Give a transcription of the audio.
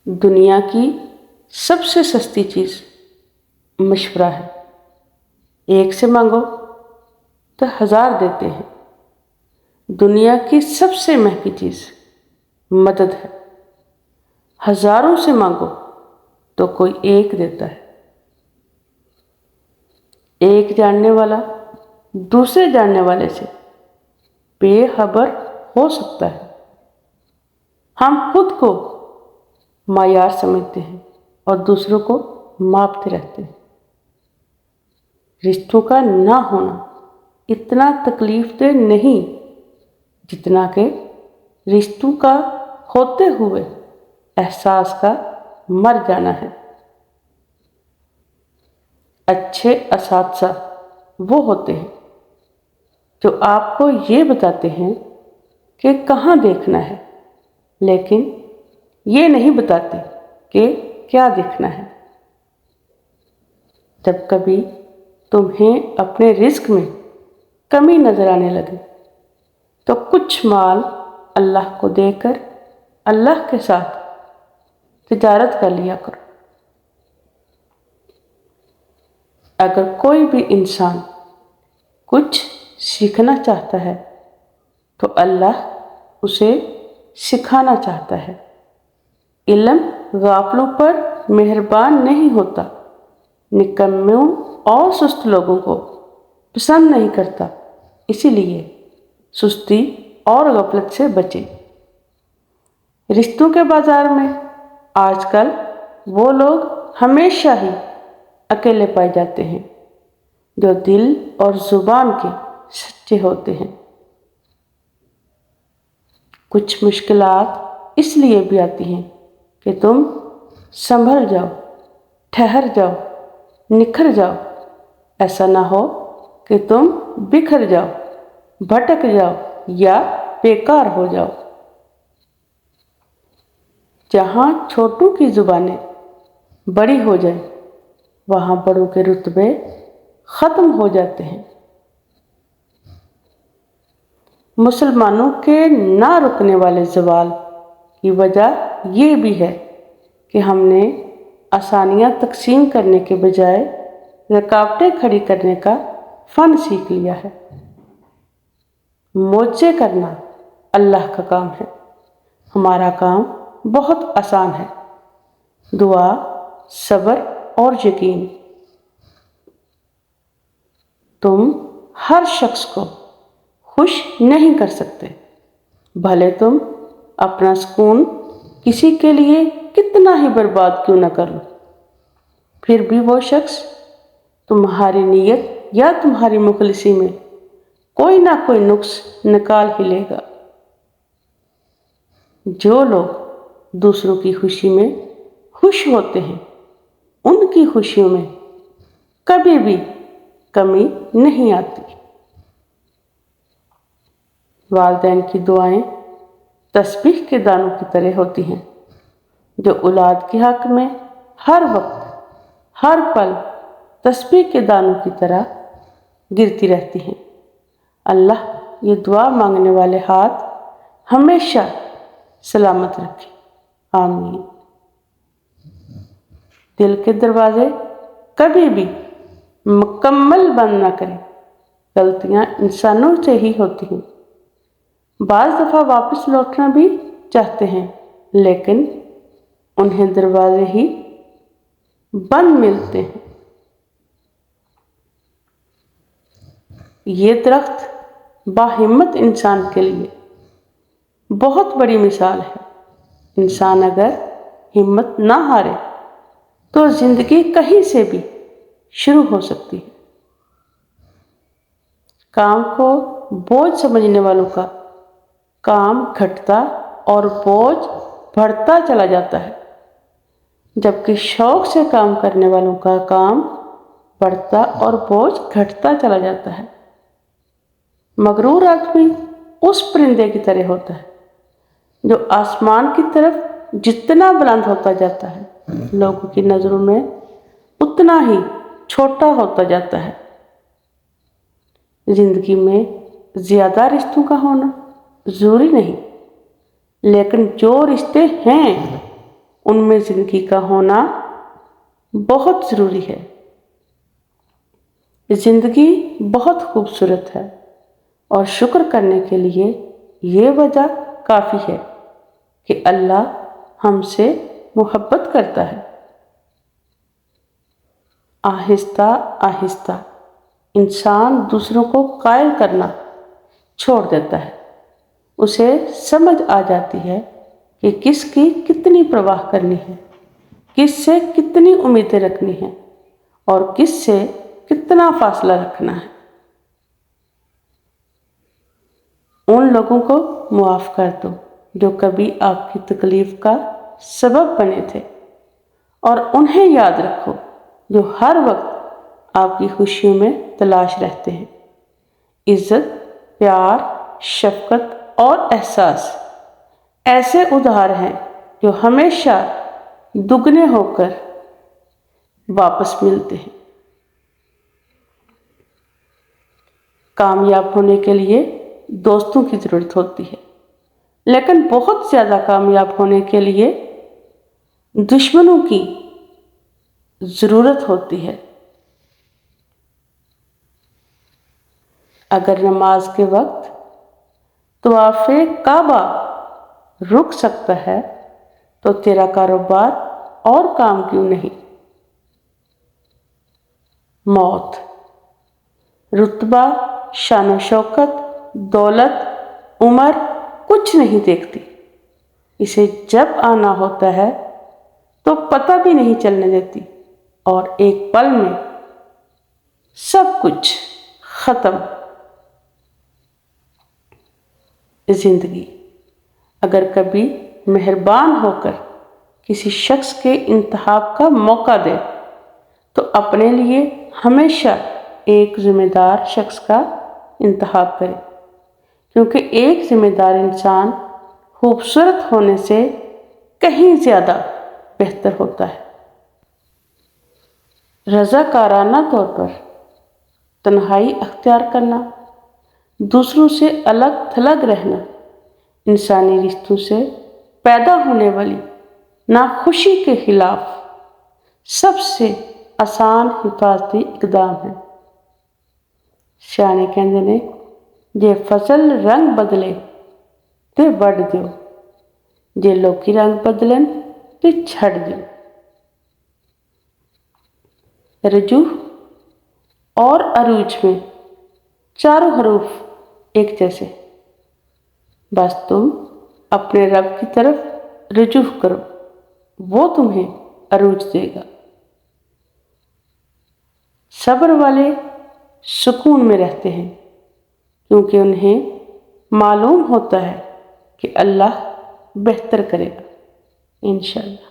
دنیا کی سب سے سستی چیز مشورہ ہے۔ ایک سے مانگو تو 1000 دیتے ہیں۔ دنیا کی سب سے مہنگی چیز مدد ہے۔ ہزاروں سے مانگو تو کوئی ایک دیتا ہے۔ ایک جاننے والا دوسرے جاننے والے سے بے خبر ہو سکتا ہے۔ ہم خود کو معیار سمجھتے ہیں اور دوسروں کو ماپتے رہتے ہیں۔ رشتوں کا نہ ہونا اتنا تکلیف دہ نہیں جتنا کہ رشتوں کا ہوتے ہوئے احساس کا مر جانا ہے۔ اچھے اساتذہ وہ ہوتے ہیں جو آپ کو یہ بتاتے ہیں کہ کہاں دیکھنا ہے، لیکن یہ نہیں بتاتے کہ کیا دیکھنا ہے۔ جب کبھی تمہیں اپنے رزق میں کمی نظر آنے لگے تو کچھ مال اللہ کو دے کر اللہ کے ساتھ تجارت کر لیا کرو۔ اگر کوئی بھی انسان کچھ سیکھنا چاہتا ہے تو اللہ اسے سکھانا چاہتا ہے۔ علم غافلوں پر مہربان نہیں ہوتا، نکموں اور سست لوگوں کو پسند نہیں کرتا، اسی لیے سستی اور غفلت سے بچیں۔ رشتوں کے بازار میں آج کل وہ لوگ ہمیشہ ہی اکیلے پائے جاتے ہیں جو دل اور زبان کے سچے ہوتے ہیں۔ کچھ مشکلات اس لیے بھی آتی ہیں کہ تم سنبھل جاؤ، ٹھہر جاؤ، نکھر جاؤ۔ ایسا نہ ہو کہ تم بکھر جاؤ، بھٹک جاؤ یا بیکار ہو جاؤ۔ جہاں چھوٹوں کی زبانیں بڑی ہو جائیں وہاں بڑوں کے رتبے ختم ہو جاتے ہیں۔ مسلمانوں کے نہ رکنے والے زوال کی وجہ یہ بھی ہے کہ ہم نے آسانیاں تقسیم کرنے کے بجائے رکاوٹیں کھڑی کرنے کا فن سیکھ لیا ہے۔ معجزے کرنا اللہ کا کام ہے، ہمارا کام بہت آسان ہے۔ دعا، صبر اور یقین۔ تم ہر شخص کو خوش نہیں کر سکتے، بھلے تم اپنا سکون کسی کے لیے کتنا ہی برباد کیوں نہ کر لو، پھر بھی وہ شخص تمہاری نیت یا تمہاری مخلصی میں کوئی نہ کوئی نقص نکال ہی لے گا۔ جو لوگ دوسروں کی خوشی میں خوش ہوتے ہیں ان کی خوشیوں میں کبھی بھی کمی نہیں آتی۔ والدین کی دعائیں تسبیح کے دانوں کی طرح ہوتی ہیں جو اولاد کے حق میں ہر وقت ہر پل تسبیح کے دانوں کی طرح گرتی رہتی ہیں۔ اللہ یہ دعا مانگنے والے ہاتھ ہمیشہ سلامت رکھے، آمین۔ دل کے دروازے کبھی بھی مکمل بند نہ کریں، غلطیاں انسانوں سے ہی ہوتی ہیں۔ بعض دفعہ واپس لوٹنا بھی چاہتے ہیں لیکن انہیں دروازے ہی بند ملتے ہیں۔ یہ درخت باہمت انسان کے لیے بہت بڑی مثال ہے۔ انسان اگر ہمت نہ ہارے تو زندگی کہیں سے بھی شروع ہو سکتی ہے۔ کام کو بوجھ سمجھنے والوں کا کام گھٹتا اور بوجھ بڑھتا چلا جاتا ہے، جبکہ شوق سے کام کرنے والوں کا کام بڑھتا اور بوجھ گھٹتا چلا جاتا ہے۔ مغرور آدمی اس پرندے کی طرح ہوتا ہے جو آسمان کی طرف جتنا بلند ہوتا جاتا ہے لوگوں کی نظروں میں اتنا ہی چھوٹا ہوتا جاتا ہے۔ زندگی میں زیادہ رشتوں کا ہونا ضروری نہیں، لیکن جو رشتے ہیں ان میں زندگی کا ہونا بہت ضروری ہے۔ زندگی بہت خوبصورت ہے اور شکر کرنے کے لیے یہ وجہ کافی ہے کہ اللہ ہم سے محبت کرتا ہے۔ آہستہ آہستہ انسان دوسروں کو قائل کرنا چھوڑ دیتا ہے۔ اسے سمجھ آ جاتی ہے کہ کس کی کتنی پرواہ کرنی ہے، کس سے کتنی امیدیں رکھنی ہیں اور کس سے کتنا فاصلہ رکھنا ہے۔ ان لوگوں کو معاف کر دو جو کبھی آپ کی تکلیف کا سبب بنے تھے، اور انہیں یاد رکھو جو ہر وقت آپ کی خوشیوں میں تلاش رہتے ہیں۔ عزت، پیار، شفقت اور احساس ایسے ادھار ہیں جو ہمیشہ دگنے ہو کر واپس ملتے ہیں۔ کامیاب ہونے کے لیے دوستوں کی ضرورت ہوتی ہے، لیکن بہت زیادہ کامیاب ہونے کے لیے دشمنوں کی ضرورت ہوتی ہے۔ اگر نماز کے وقت طواف کعبہ رک سکتا ہے تو تیرا کاروبار اور کام کیوں نہیں؟ موت رتبہ، شان و شوکت، دولت، عمر کچھ نہیں دیکھتی۔ اسے جب آنا ہوتا ہے تو پتہ بھی نہیں چلنے دیتی اور ایک پل میں سب کچھ ختم۔ زندگی اگر کبھی مہربان ہو کر کسی شخص کے انتخاب کا موقع دے تو اپنے لیے ہمیشہ ایک ذمہ دار شخص کا انتخاب کرے، کیونکہ ایک ذمہ دار انسان خوبصورت ہونے سے کہیں زیادہ بہتر ہوتا ہے۔ رضاکارانہ طور پر تنہائی اختیار کرنا، دوسروں سے الگ تھلگ رہنا، انسانی رشتوں سے پیدا ہونے والی ناخوشی کے خلاف سب سے آسان حفاظتی اقدام ہے۔ سیانے کہندے نے جے فصل رنگ بدلے تے وڈ دیو، جے لوکی رنگ بدلن تے چھڈ دیو۔ رجوع اور عروج میں چاروں حروف ایک جیسے، بس تم اپنے رب کی طرف رجوع کرو، وہ تمہیں عروج دے گا۔ صبر والے سکون میں رہتے ہیں کیونکہ انہیں معلوم ہوتا ہے کہ اللہ بہتر کرے گا انشاءاللہ۔